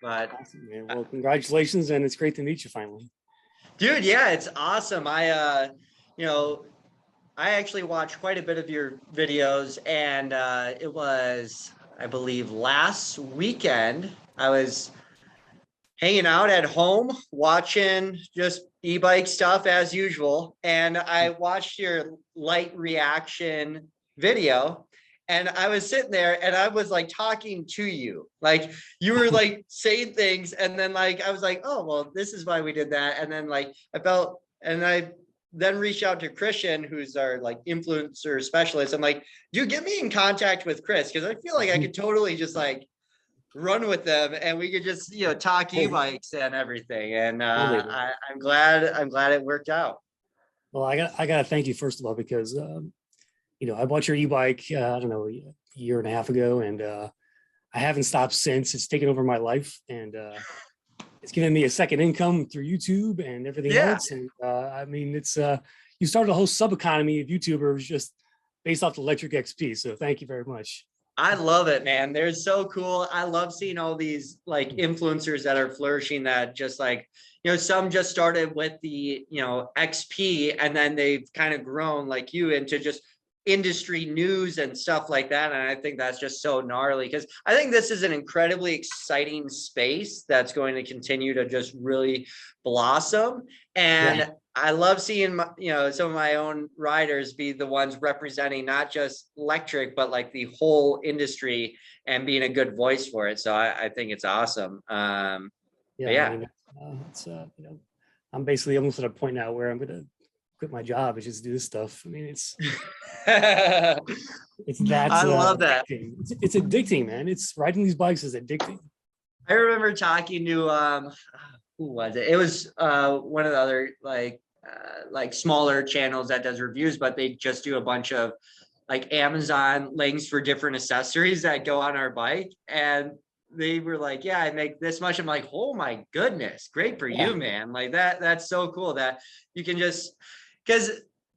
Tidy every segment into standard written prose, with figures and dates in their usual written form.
But Awesome, man. Well, congratulations, and it's great to meet you finally. dude, yeah, it's awesome. You know, I actually watched quite a bit of your videos, and it was, I believe, last weekend. I was hanging out at home watching just e-bike stuff as usual, and I watched your light reaction video, and I was sitting there and I was like talking to you, like you were like saying things, and then like I was like, oh well, this is why we did that. And then like I felt, and I then reached out to Christian, who's our like influencer specialist. I'm like, dude, get me in contact with Chris, because I feel like I could totally just like run with them, and we could just talk e-bikes and everything. And Totally. I'm glad it worked out. Well, I gotta thank you first of all because I bought your e-bike I don't know a year and a half ago, and I haven't stopped since. It's taken over my life, and it's given me a second income through YouTube and everything Yeah, else. And I mean, it's you started a whole sub economy of YouTubers just based off the Lectric XP. So thank you very much. I love it, man. They're so cool. I love seeing all these like influencers that are flourishing, that just like, some just started with the, XP, and then they've kind of grown like you into just industry news and stuff like that. And I think that's just so gnarly, because I think this is an incredibly exciting space that's going to continue to just really blossom. And Yeah. I love seeing some of my own riders be the ones representing not just Lectric, but like the whole industry, and being a good voice for it. So I think it's awesome. Yeah. I Yeah. mean, it's I'm basically almost at a point now where I'm gonna quit my job and just do this stuff. I mean, I it's that love that. addicting. It's addicting, man. It's riding these bikes is addicting. I remember talking to who was it? It was one of the other like smaller channels that does reviews, but they just do a bunch of like Amazon links for different accessories that go on our bike. And they were like, yeah, I make this much. I'm like, oh my goodness, great for Yeah. you, man. Like that's so cool that you can just, because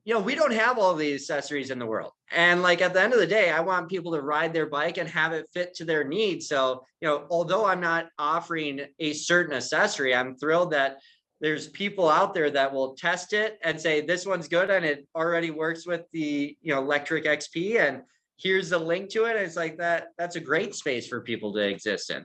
we don't have all the accessories in the world. And like at the end of the day, I want people to ride their bike and have it fit to their needs. So, although I'm not offering a certain accessory, I'm thrilled that there's people out there that will test it and say, this one's good, and it already works with the, Lectric XP, and here's the link to it. And it's like that's a great space for people to exist in.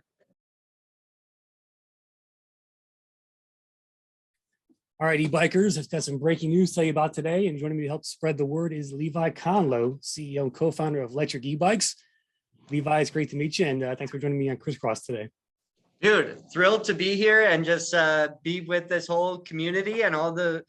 All right, e-bikers, I've got some breaking news to tell you about today. And joining me to help spread the word is Levi Conlow, CEO and co-founder of Lectric Ebikes. Levi, it's great to meet you, and thanks for joining me on Crisscross today. Dude, thrilled to be here and just be with this whole community and all the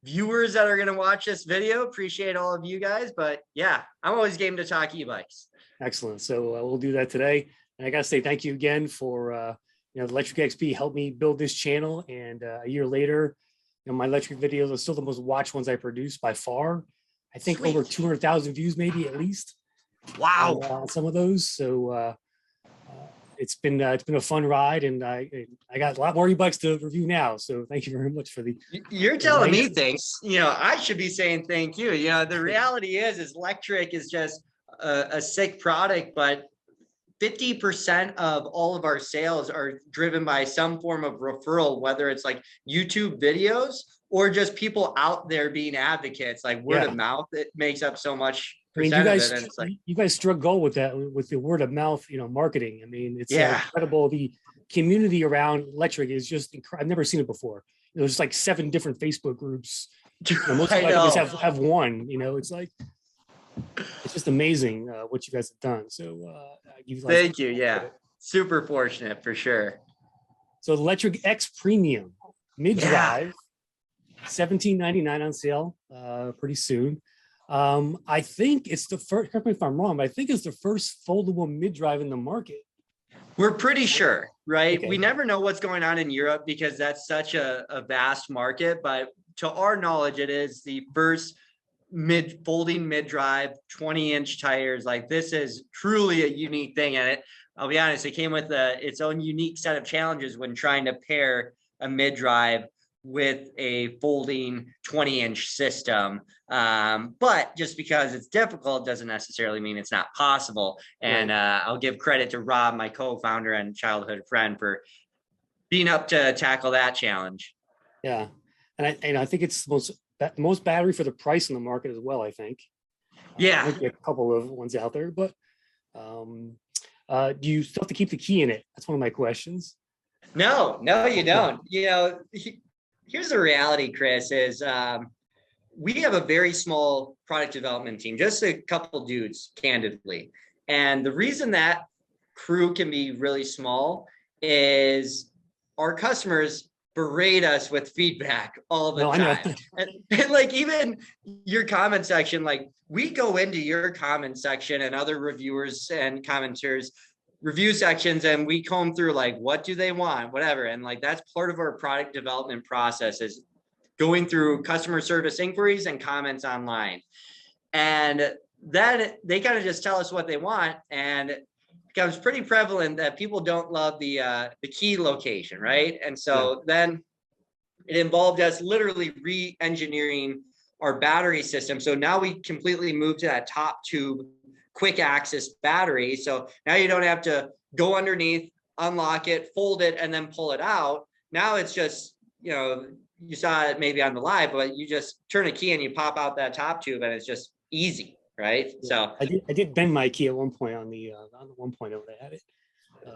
viewers that are going to watch this video. Appreciate all of you guys. But yeah, I'm always game to talk e-bikes. Excellent. So we'll do that today. And I got to say thank you again for, the Lectric XP helped me build this channel. And a year later, my electric videos are still the most watched ones I produce by far. I think Sweet. over 200,000 views, maybe at least. Wow. On some of those. So it's been a fun ride, and I got a lot more e-bikes to review now. So thank you very much for the. You're telling me things. I should be saying thank you. The reality is Lectric is just a sick product, but 50% of all of our sales are driven by some form of referral, whether it's like YouTube videos or just people out there being advocates, like word of mouth. It makes up so much. I mean, you guys struck gold with that, with the word of mouth, marketing. I mean, it's incredible. The community around Lectric is just incredible. I've never seen it before. There's like 7 different Facebook groups. Most bikers have one. It's like, it's just amazing what you guys have done. So thank you. Yeah, super fortunate for sure. So Lectric XPremium mid-drive, $17.99 on sale pretty soon. I think it's the first, correct me if I'm wrong, but I think it's the first foldable mid-drive in the market. We're pretty sure, right? Okay. We never know what's going on in Europe because that's such a vast market, but to our knowledge, it is the first folding mid-drive, 20-inch tires. Like, this is truly a unique thing. And I'll be honest, it came with its own unique set of challenges when trying to pair a mid-drive with a folding 20-inch system. But just because it's difficult doesn't necessarily mean it's not possible. And I'll give credit to Rob, my co-founder and childhood friend, for being up to tackle that challenge. Yeah. And I think it's the most battery for the price in the market as well, I think. Yeah. Might be a couple of ones out there, but do you still have to keep the key in it? That's one of my questions. No, you don't. You know, here's the reality, Chris, is we have a very small product development team, just a couple dudes, candidly. And the reason that crew can be really small is our customers berate us with feedback all the time. And like, even your comment section, like, we go into your comment section and other reviewers and commenters review sections, and we comb through, like, what do they want, whatever. And like, that's part of our product development process, is going through customer service inquiries and comments online. And then they kind of just tell us what they want. And it becomes pretty prevalent that people don't love the key location, right? And so then it involved us literally re-engineering our battery system. So now we completely moved to that top tube quick access battery. So now you don't have to go underneath, unlock it, fold it, and then pull it out. Now it's just, you know, you saw it maybe on the live, but you just turn a key and you pop out that top tube, and it's just easy, right? So I did bend my key at one point on the 1.0 they had it.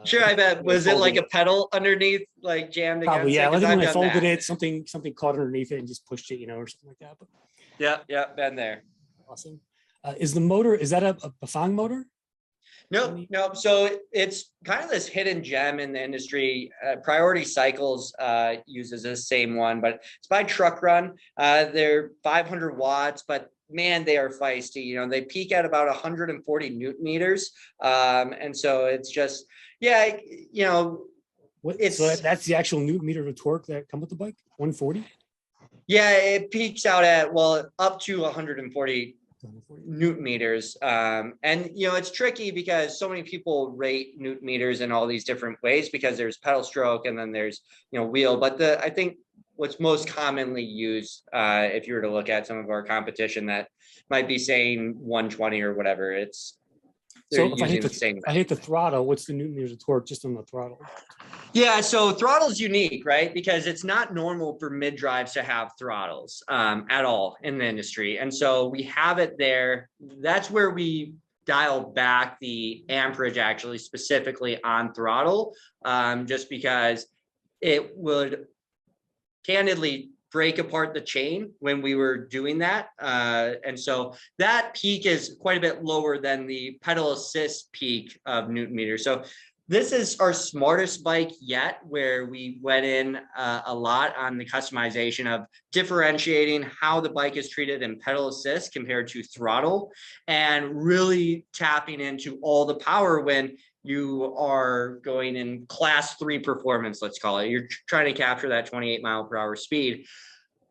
Sure, I bet. Was it like a pedal underneath, like jammed against? Probably, yeah. I think when I folded it, something caught underneath it and just pushed it, you know, or something like that. But yeah, been there. Awesome. Is the motor, is that a Bafang motor? No. So it's kind of this hidden gem in the industry. Priority Cycles uses the same one, but it's by Truck Run. They're 500 watts, but man, they are feisty. You know, they peak at about 140 Newton meters. And so it's just, you know, so that's the actual Newton meter of torque that come with the bike, 140? Yeah, it peaks out at, well, up to 140 Newton meters. And, you know, it's tricky because so many people rate Newton meters in all these different ways, because there's pedal stroke and then there's, you know, wheel. But I think what's most commonly used, if you were to look at some of our competition that might be saying 120 or whatever, so if I hit the throttle, what's the Newton meters of torque just on the throttle? Yeah, so throttle's unique, right? Because it's not normal for mid-drives to have throttles at all in the industry. And so we have it there. That's where we dial back the amperage, actually, specifically on throttle, just because it would candidly break apart the chain when we were doing that. And so that peak is quite a bit lower than the pedal assist peak of Newton meters. So this is our smartest bike yet, where we went in a lot on the customization of differentiating how the bike is treated in pedal assist compared to throttle, and really tapping into all the power when you are going in class 3 performance, let's call it. You're trying to capture that 28 mile per hour speed.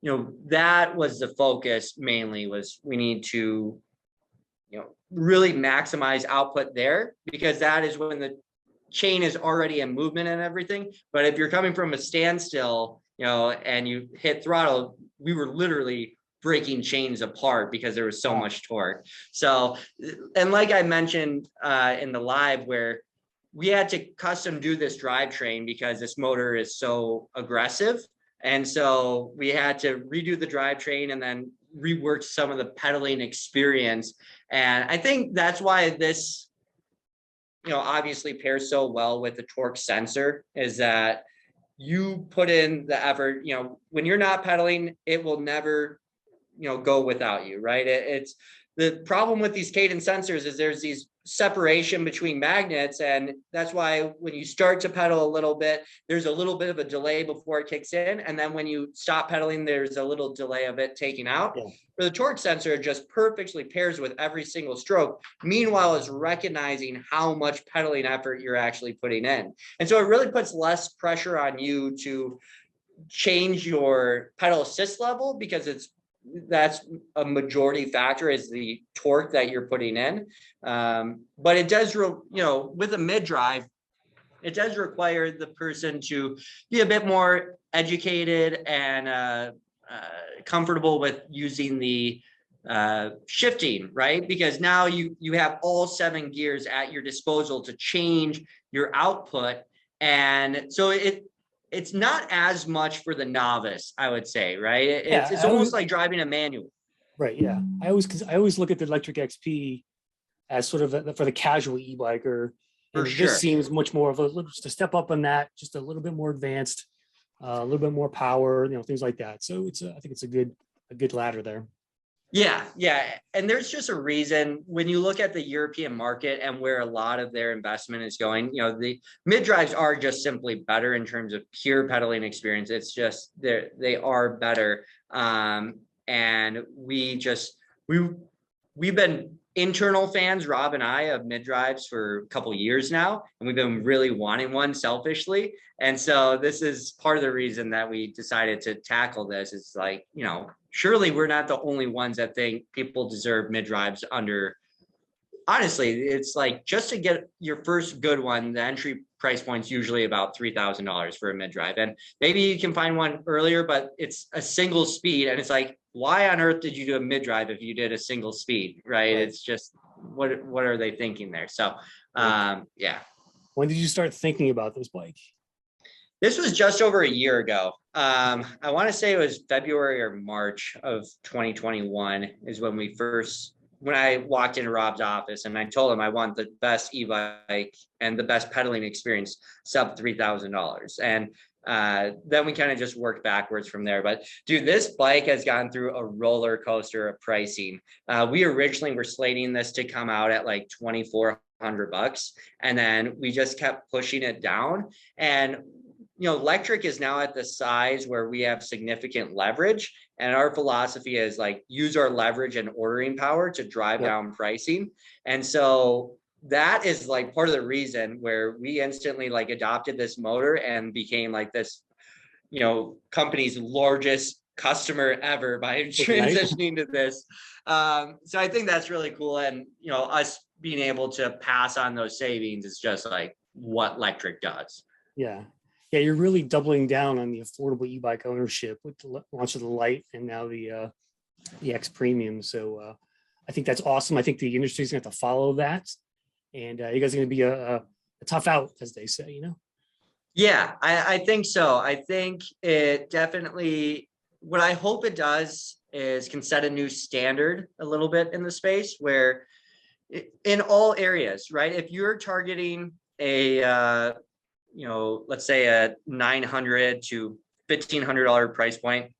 You know, that was the focus mainly, was we need to, you know, really maximize output there, because that is when the chain is already in movement and everything. But if you're coming from a standstill, you know, and you hit throttle, we were literally breaking chains apart because there was so much torque. So, and like I mentioned in the live, where we had to custom do this drivetrain because this motor is so aggressive. And so we had to redo the drivetrain and then rework some of the pedaling experience. And I think that's why this, you know, obviously pairs so well with the torque sensor, is that you put in the effort. You know, when you're not pedaling, it will never, you know, go without you, right? It's the problem with these cadence sensors is there's these separation between magnets, and that's why when you start to pedal a little bit, there's a little bit of a delay before it kicks in, and then when you stop pedaling, there's a little delay of it taking out. Yeah. But the torque sensor just perfectly pairs with every single stroke, meanwhile is recognizing how much pedaling effort you're actually putting in. And so it really puts less pressure on you to change your pedal assist level, because that's a majority factor, is the torque that you're putting in. But it does, you know, with a mid drive, it does require the person to be a bit more educated and comfortable with using the shifting, right? Because now you have all 7 gears at your disposal to change your output. And so it's not as much for the novice, I would say, right? It's almost like driving a manual. Right. Yeah. I always look at the Lectric XP as sort of for the casual e-biker. For and sure. This seems much more of just a step up on that, just a little bit more advanced, a little bit more power, things like that. So I think it's a good ladder there. Yeah. And there's just a reason when you look at the European market and where a lot of their investment is going, the mid drives are just simply better in terms of pure pedaling experience. It's just they are better. And we've been internal fans, Rob and I, of mid drives for a couple of years now, and we've been really wanting one selfishly. And so this is part of the reason that we decided to tackle this. It's like, surely we're not the only ones that think people deserve mid drives under. Honestly, it's like just to get your first good one, the entry price point's usually about $3,000 for a mid drive. And maybe you can find one earlier, but it's a single speed. And it's like, why on earth did you do a mid drive if you did a single speed, right? It's just, what are they thinking there? So, yeah. When did you start thinking about this bike? This was just over a year ago. I want to say it was February or March of 2021 is when I walked into Rob's office and I told him I want the best e-bike and the best pedaling experience, sub $3,000. And then we kind of just worked backwards from there. But dude, this bike has gone through a roller coaster of pricing. We originally were slating this to come out at like $2,400, and then we just kept pushing it down. And Lectric is now at the size where we have significant leverage, and our philosophy is like use our leverage and ordering power to drive down pricing. And so that is like part of the reason where we instantly like adopted this motor and became like this, company's largest customer ever by transitioning to this. So I think that's really cool. And, us being able to pass on those savings is just like what Lectric does. Yeah. Yeah, you're really doubling down on the affordable e-bike ownership with the launch of the Lite and now the XPremium. So I think that's awesome. I think the industry is going to have to follow that, and you guys are going to be a tough out, as they say. Yeah, I think so. I think it definitely. What I hope it does is can set a new standard a little bit in the space where, in all areas, right? If you're targeting a let's say a $900 to $1,500 price point,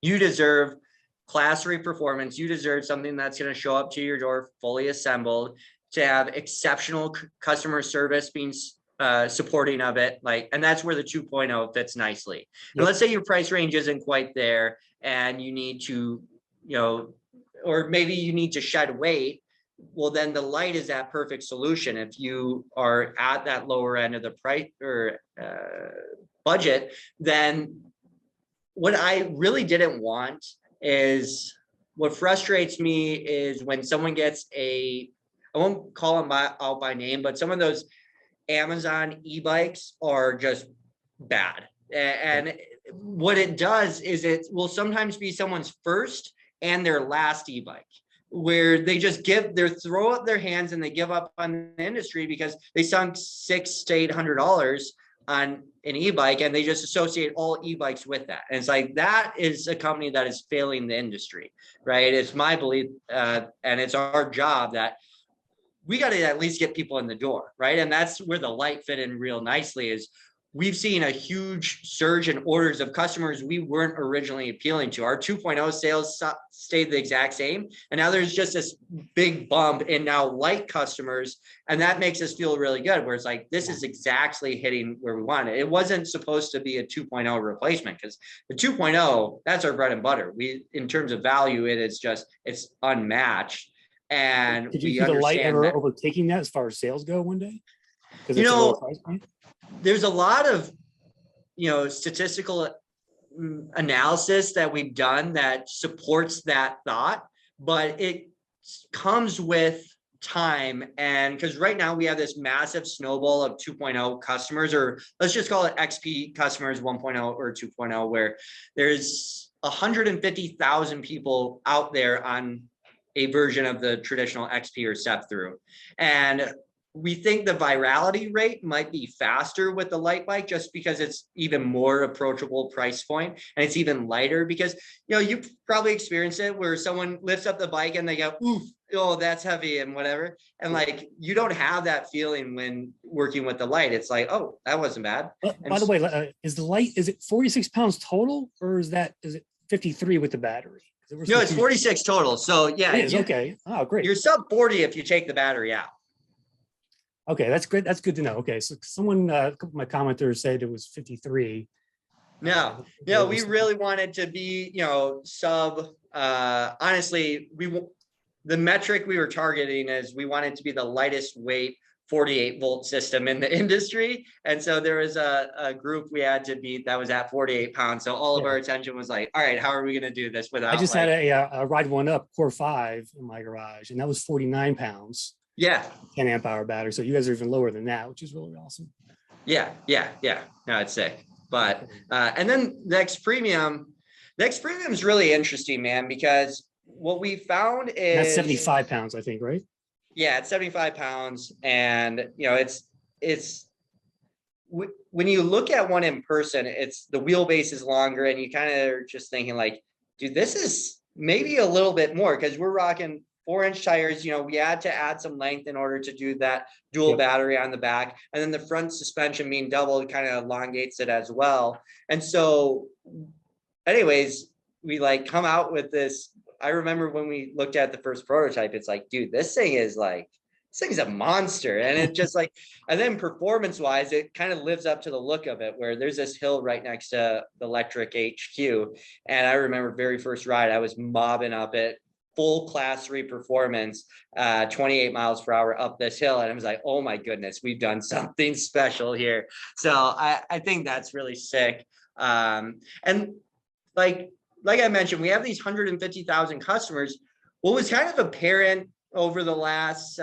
you deserve class 3 performance. You deserve something that's going to show up to your door fully assembled, to have exceptional customer service being supporting of it. And that's where the 2.0 fits nicely. Yep. And let's say your price range isn't quite there and you need to, or maybe you need to shed weight. Well, then the Lite is that perfect solution. If you are at that lower end of the price or budget, then what I really didn't want is, what frustrates me is when someone gets I won't call them out by name, but some of those Amazon e-bikes are just bad. And what it does is it will sometimes be someone's first and their last e-bike, where they just throw up their hands and they give up on the industry because they sunk $600 to $800 on an e-bike and they just associate all e-bikes with that. And it's like, that is a company that is failing the industry, right? It's my belief, and it's our job that we got to at least get people in the door, right? And that's where the Lite fit in real nicely. Is we've seen a huge surge in orders of customers we weren't originally appealing to. Our 2.0 sales stayed the exact same. And now there's just this big bump in now Lite customers. And that makes us feel really good, where it's like, this is exactly hitting where we want it. It wasn't supposed to be a 2.0 replacement, because the 2.0, that's our bread and butter. In terms of value, it's unmatched. And did you see the Lite ever overtaking that as far as sales go one day? Because it's a lower price point? There's a lot of, statistical analysis that we've done that supports that thought, but it comes with time, and because right now we have this massive snowball of 2.0 customers, or let's just call it XP customers 1.0 or 2.0, where there's 150,000 people out there on a version of the traditional XP or step through. And we think the virality rate might be faster with the light bike, just because it's even more approachable price point, and it's even lighter, because, you know, you probably experienced it where someone lifts up the bike and they go, oof, oh, that's heavy and whatever. And like, you don't have that feeling when working with the light. It's like, oh, that wasn't bad. By the way, is the light, is it 46 pounds total, or is it 53 with the battery? No, it's 46 total. So yeah, it is. Okay. Oh, great. You're sub 40 if you take the battery out. Okay, that's great. That's good to know. Okay, so someone, a couple of my commenters said it was 53. No, we really wanted to be, you know, sub. Honestly, the metric we were targeting is we wanted to be the lightest weight 48 volt system in the industry. And so there was a group we had to beat that was at 48 pounds. So all of our attention was like, all right, how are we going to do this without? I just had a Ride One Up Core 5 in my garage, and that was 49 pounds. Yeah. 10 amp hour battery. So you guys are even lower than that, which is really awesome. Yeah. No, it's sick. But, and then the XPremium is really interesting, man, because what we found is that's 75 pounds, I think, right? Yeah, it's 75 pounds. And, you know, it's when you look at one in person, it's the wheelbase is longer, and you kind of are just thinking like, dude, this is maybe a little bit more, because we're rocking 4-inch tires. You know, we had to add some length in order to do that dual battery on the back. And then the front suspension being double kind of elongates it as well. And so anyways, we like come out with this. I remember when we looked at the first prototype, it's like, dude, this thing is a monster. And it just like, and then performance wise, it kind of lives up to the look of it, where there's this hill right next to the Lectric HQ. And I remember very first ride, I was mobbing up it, full class 3 performance, 28 miles per hour up this hill. And I was like, oh my goodness, we've done something special here. So I think that's really sick. And like I mentioned, we have these 150,000 customers. What was kind of apparent over the last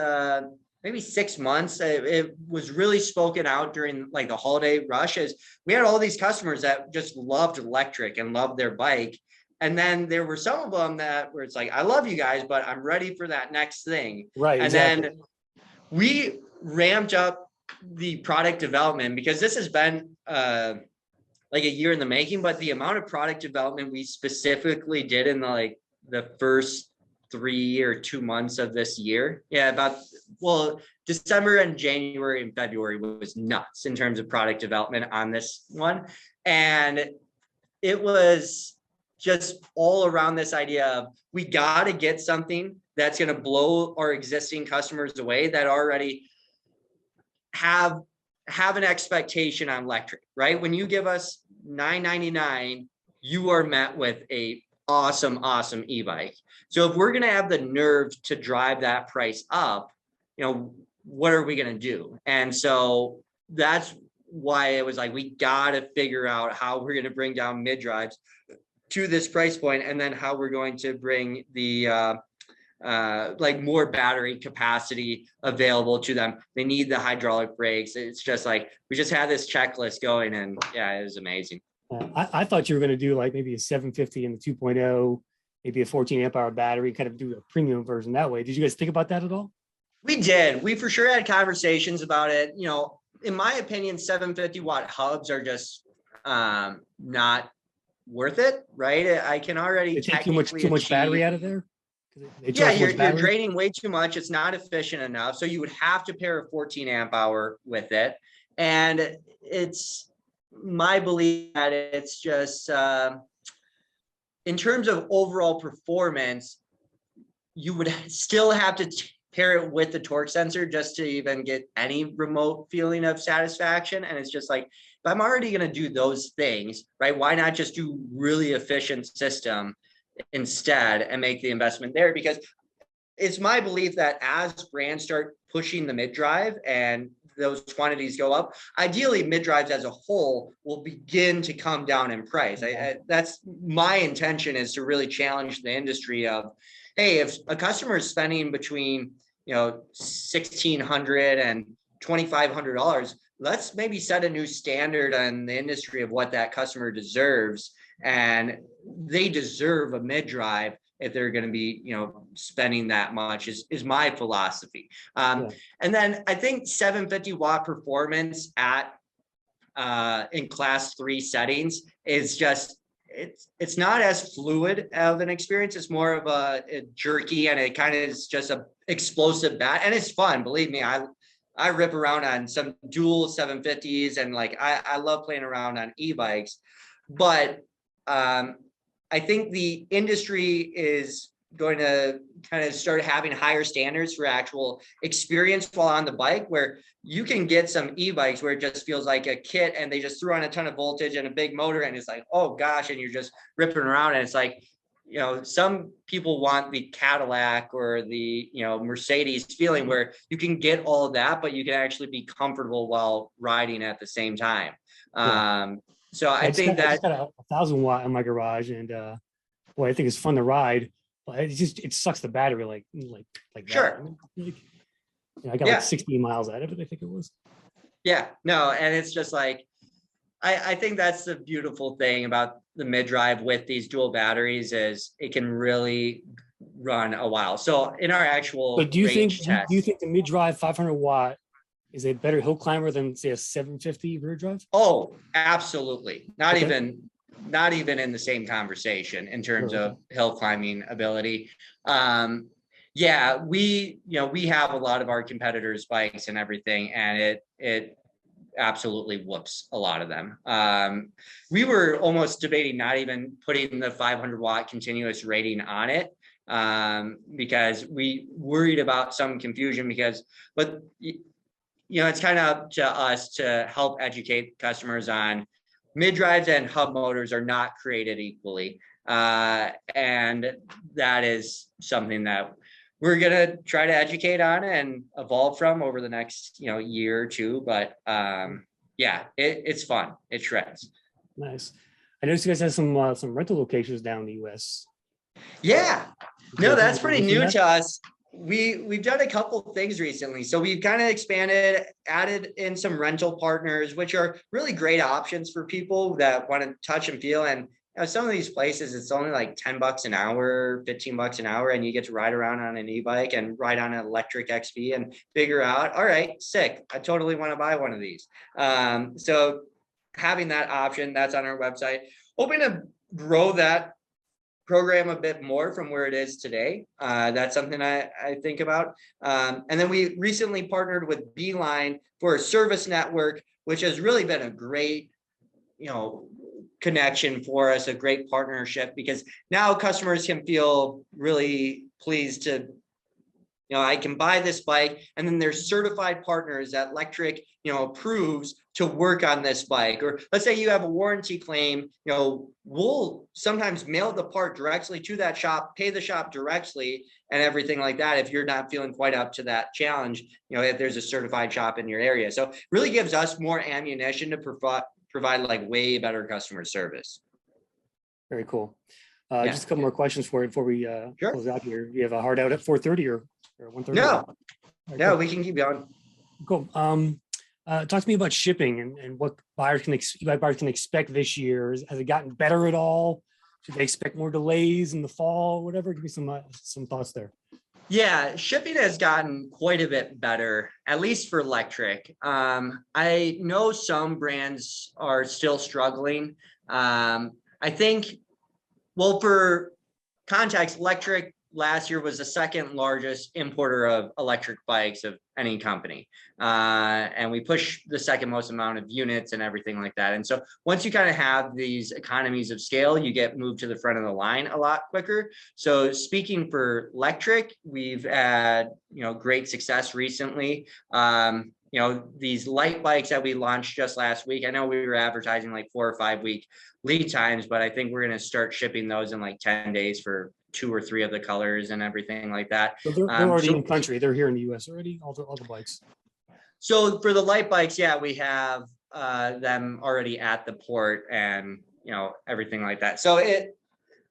maybe 6 months, it was really spoken out during like the holiday rush, is we had all these customers that just loved electric and loved their bike. And then there were some of them that where it's like, I love you guys, but I'm ready for that next thing. Right. And exactly. then we ramped up the product development, because this has been like a year in the making, but the amount of product development we specifically did in the first 3 or 2 months of this year. Yeah, December and January and February was nuts in terms of product development on this one. And it was just all around this idea of, we got to get something that's going to blow our existing customers away that already have an expectation on electric, right? When you give us $999, you are met with a awesome e-bike. So if we're going to have the nerve to drive that price up, you know, what are we going to do? And so that's why it was like, we got to figure out how we're going to bring down mid drives to this price point, and then how we're going to bring the like more battery capacity available to them. They need the hydraulic brakes. It's just like, we just had this checklist going, and yeah, it was amazing. I thought you were going to do like maybe a 750 and the 2.0, maybe a 14 amp hour battery, kind of do a premium version that way. Did you guys think about that at all? We did. We for sure had conversations about it. You know, in my opinion, 750 watt hubs are just not worth it, right? I can already take too much battery out of there. Yeah, you're draining way too much. It's not efficient enough. So you would have to pair a 14 amp hour with it. And it's my belief that it's just in terms of overall performance, you would still have to pair it with the torque sensor just to even get any remote feeling of satisfaction. And it's just like, if I'm already going to do those things, right, why not just do really efficient system instead and make the investment there? Because it's my belief that as brands start pushing the mid-drive and those quantities go up, ideally mid-drives as a whole will begin to come down in price. That's my intention, is to really challenge the industry of, hey, if a customer is spending between $1,600 and $2,500. Let's maybe set a new standard on the industry of what that customer deserves. And they deserve a mid-drive if they're going to be, spending that much is my philosophy. And then I think 750 watt performance in class 3 settings is just, it's not as fluid of an experience. It's more of a jerky, and it kind of is just a explosive bat, and it's fun. Believe me, I rip around on some dual 750s, and like I love playing around on e-bikes, but I think the industry is going to kind of start having higher standards for actual experience while on the bike, where you can get some e-bikes where it just feels like a kit and they just threw on a ton of voltage and a big motor, and it's like, oh gosh, and you're just ripping around. And it's like, some people want the Cadillac or the, Mercedes feeling where you can get all of that, but you can actually be comfortable while riding at the same time. So I think that I just got a 1,000 watt in my garage, and I think it's fun to ride, but it sucks the battery like sure. That. I got like 16 miles out of it, I think it was. Yeah, no, and it's just like, I think that's the beautiful thing about the mid-drive with these dual batteries is it can really run a while. So in our actual do you think the mid-drive 500 watt is a better hill climber than, say, a 750 rear drive? Oh, absolutely. Not even in the same conversation in terms of hill climbing ability. Yeah, we have a lot of our competitors' bikes and everything, and it absolutely whoops a lot of them. We were almost debating not even putting the 500 watt continuous rating on it, because we worried about some confusion but it's kind of up to us to help educate customers on mid-drives and hub motors are not created equally. And that is something that we're going to try to educate on and evolve from over the next, year or two. But it's fun. It shreds. Nice. I noticed you guys have some rental locations down in the US. Yeah. No, that's pretty new to us. We've done a couple of things recently. So we've kind of expanded, added in some rental partners, which are really great options for people that want to touch and feel. And some of these places, it's only like $10 an hour, $15 an hour, and you get to ride around on an e-bike and ride on an electric XP and figure out, all right, sick, I totally want to buy one of these. So having that option, that's on our website. Hoping to grow that program a bit more from where it is today. That's something I think about. And then we recently partnered with Beeline for a service network, which has really been a great, connection for us, a great partnership, because now customers can feel really pleased to, I can buy this bike, and then there's certified partners that Lectric, approves to work on this bike. Or let's say you have a warranty claim, we'll sometimes mail the part directly to that shop, pay the shop directly, and everything like that. If you're not feeling quite up to that challenge, if there's a certified shop in your area. So it really gives us more ammunition to provide like way better customer service. Very cool. Just a couple more questions for you before we close out here. You have a hard out at 4:30 or 1:30? No, right, no, cool. We can keep going. Cool. Talk to me about shipping and what buyers can expect this year. Has it gotten better at all? Should they expect more delays in the fall? Whatever. Give me some thoughts there. Yeah, shipping has gotten quite a bit better, at least for Lectric. I know some brands are still struggling. I think, well, for context, Lectric last year was the second largest importer of electric bikes of any company. And we push the second most amount of units and everything like that. And so once you kind of have these economies of scale, you get moved to the front of the line a lot quicker. So speaking for Lectric, we've had, great success recently. These light bikes that we launched just last week, I know we were advertising like 4 or 5 week lead times, but I think we're going to start shipping those in like 10 days for 2 or 3 of the colors and everything like that. So they're already in the country. They're here in the US already, all the bikes. So for the light bikes, yeah, we have them already at the port and, everything like that. So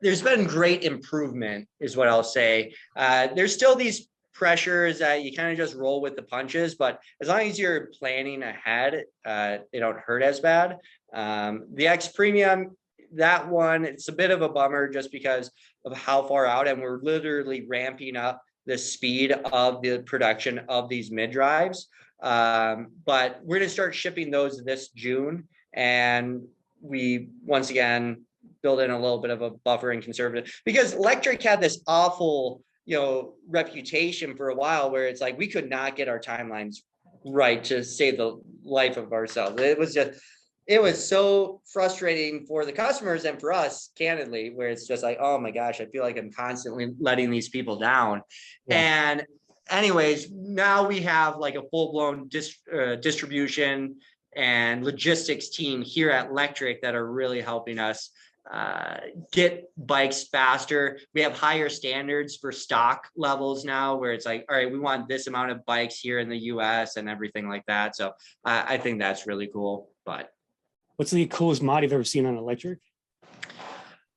there's been great improvement is what I'll say. There's still these pressure is that you kind of just roll with the punches, but as long as you're planning ahead, they don't hurt as bad. The XPremium, that one, it's a bit of a bummer just because of how far out, and we're literally ramping up the speed of the production of these mid drives. But we're going to start shipping those this June, and we once again build in a little bit of a buffer and conservative, because Lectric had this awful, reputation for a while where it's like we could not get our timelines right to save the life of ourselves. It was so frustrating for the customers and for us, candidly, where it's just like, oh my gosh, I feel like I'm constantly letting these people down. Yeah. And anyways, now we have like a full-blown distribution and logistics team here at Lectric that are really helping us get bikes faster. We have higher standards for stock levels now, where it's like, all right, we want this amount of bikes here in the US and everything like that. So I think that's really cool. But what's the coolest mod you've ever seen on Lectric?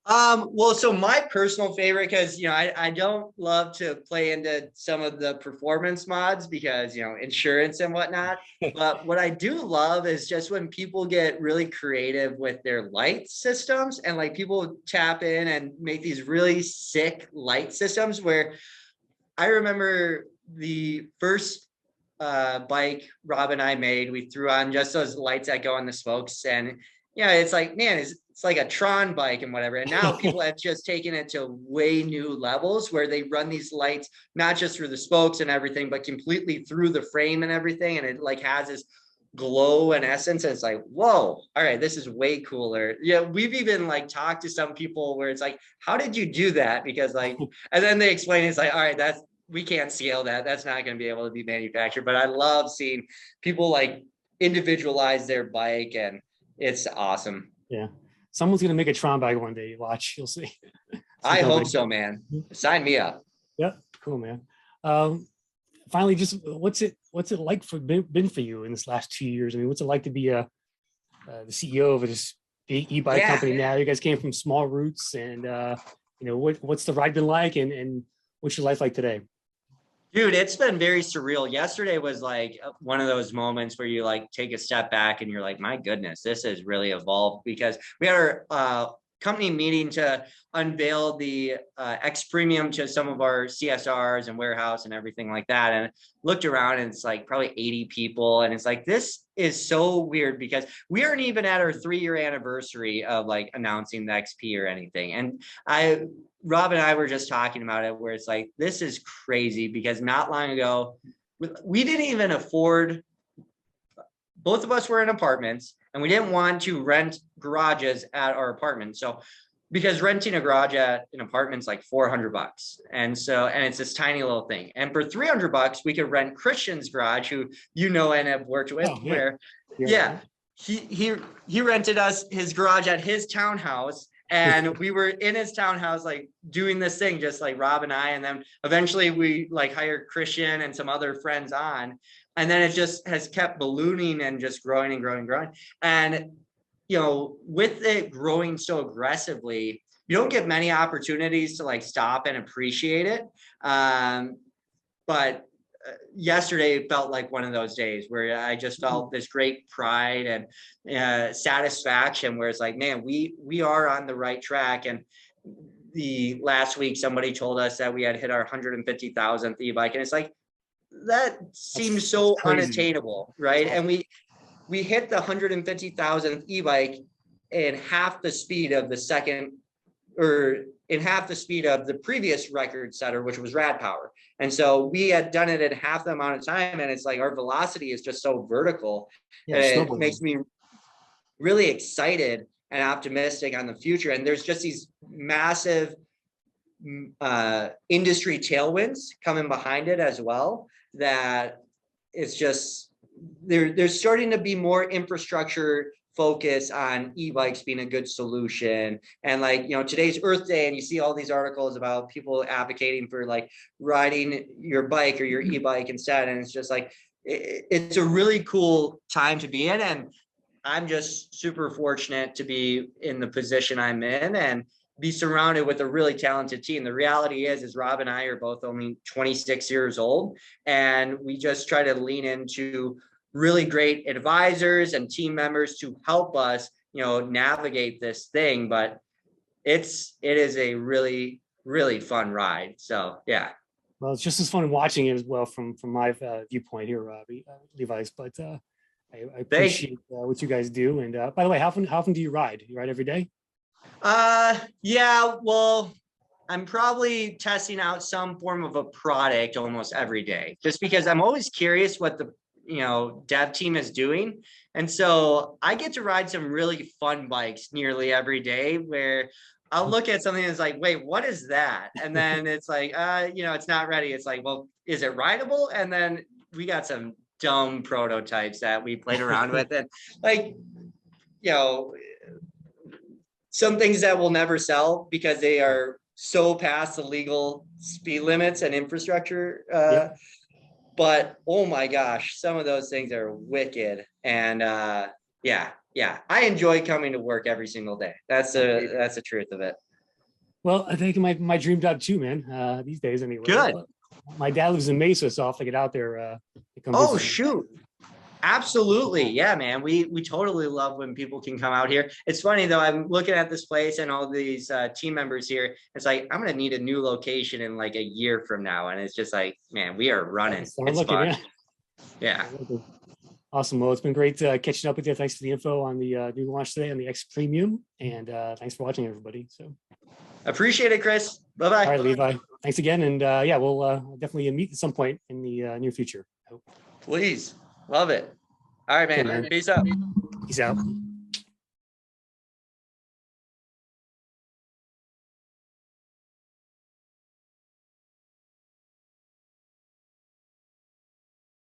Well, so my personal favorite, because I don't love to play into some of the performance mods because insurance and whatnot. But what I do love is just when people get really creative with their light systems, and like people tap in and make these really sick light systems. Where I remember the first bike Rob and I made, we threw on just those lights that go on the spokes, and it's like, man, it's like a Tron bike and whatever. And now people have just taken it to way new levels where they run these lights, not just through the spokes and everything, but completely through the frame and everything. And it like has this glow and essence. And it's like, whoa, all right, this is way cooler. Yeah. We've even like talked to some people where it's like, how did you do that? Because like, and then they explain, it's like, all right, we can't scale that. That's not going to be able to be manufactured. But I love seeing people like individualize their bike, and it's awesome. Yeah. Someone's going to make a Tron bike one day. Watch, you'll see. I hope so, man. Sign me up. Yeah. Cool, man. Finally, just what's it like been for you in this last 2 years? I mean, what's it like to be the CEO of this big e-bike company now? You guys came from small roots, and what's the ride been like, and what's your life like today? Dude, it's been very surreal. Yesterday was like one of those moments where you like take a step back and you're like, my goodness, this has really evolved, because we had our company meeting to unveil the XPremium to some of our CSRs and warehouse and everything like that. And looked around, and it's like probably 80 people. And it's like, this is so weird, because we aren't even at our 3-year anniversary of like announcing the XP or anything. And Rob and I were just talking about it, where it's like, this is crazy, because not long ago, we didn't even afford, both of us were in apartments, and we didn't want to rent garages at our apartment. So, because renting a garage at an apartment's like $400. And it's this tiny little thing. And for $300, we could rent Christian's garage, who and have worked with, he rented us his garage at his townhouse. And we were in his townhouse, like doing this thing, just like Rob and I. And then eventually we like hired Christian and some other friends on. And then it just has kept ballooning and just growing and growing and growing. And, with it growing so aggressively, you don't get many opportunities to like stop and appreciate it. But yesterday felt like one of those days where I just felt this great pride and satisfaction, where it's like, man, we are on the right track. And the last week, somebody told us that we had hit our 150,000th e-bike, and it's like, that seems so unattainable, right? And we hit the 150,000th e-bike in half the speed of the second, or in half the speed of the previous record setter, which was Rad Power. And so we had done it in half the amount of time. And it's like, our velocity is just so vertical. Yeah, it makes me really excited and optimistic on the future. And there's just these massive industry tailwinds coming behind it as well, that it's just, there's starting to be more infrastructure focus on e-bikes being a good solution. And like, today's Earth Day, and you see all these articles about people advocating for like riding your bike or your e-bike instead. And it's just like, it's a really cool time to be in. And I'm just super fortunate to be in the position I'm in. And be surrounded with a really talented team. The reality is Rob and I are both only 26 years old, and we just try to lean into really great advisors and team members to help us, navigate this thing. But it is a really, really fun ride. So yeah. Well, it's just as fun watching it as well from my viewpoint here, Levi's. But I appreciate what you guys do. And by the way, how often do you ride? You ride every day? Yeah. Well, I'm probably testing out some form of a product almost every day, just because I'm always curious what the dev team is doing. And so I get to ride some really fun bikes nearly every day, where I'll look at something that's like, wait, what is that? And then it's like, it's not ready. It's like, well, is it rideable? And then we got some dumb prototypes that we played around with, and like, some things that will never sell because they are so past the legal speed limits and infrastructure. But oh my gosh, some of those things are wicked. And yeah, I enjoy coming to work every single day. That's the truth of it. Well, I think my dream job too, man. These days, anyway. Good. My dad lives in Mesa, so I'll have to get out there. Oh shoot! Absolutely, yeah, man. We totally love when people can come out here. It's funny though. I'm looking at this place and all these team members here. It's like I'm gonna need a new location in like a year from now, and it's just like, man, we are running. It's fun. Yeah. Awesome. Well, it's been great catching up with you. Thanks for the info on the new launch today on the XPremium, and thanks for watching, everybody. So appreciate it, Chris. Bye-bye. All right, Levi. Thanks again. And yeah, we'll definitely meet at some point in the near future. Please. Love it. All right, man. Okay, man. Peace out. Peace out.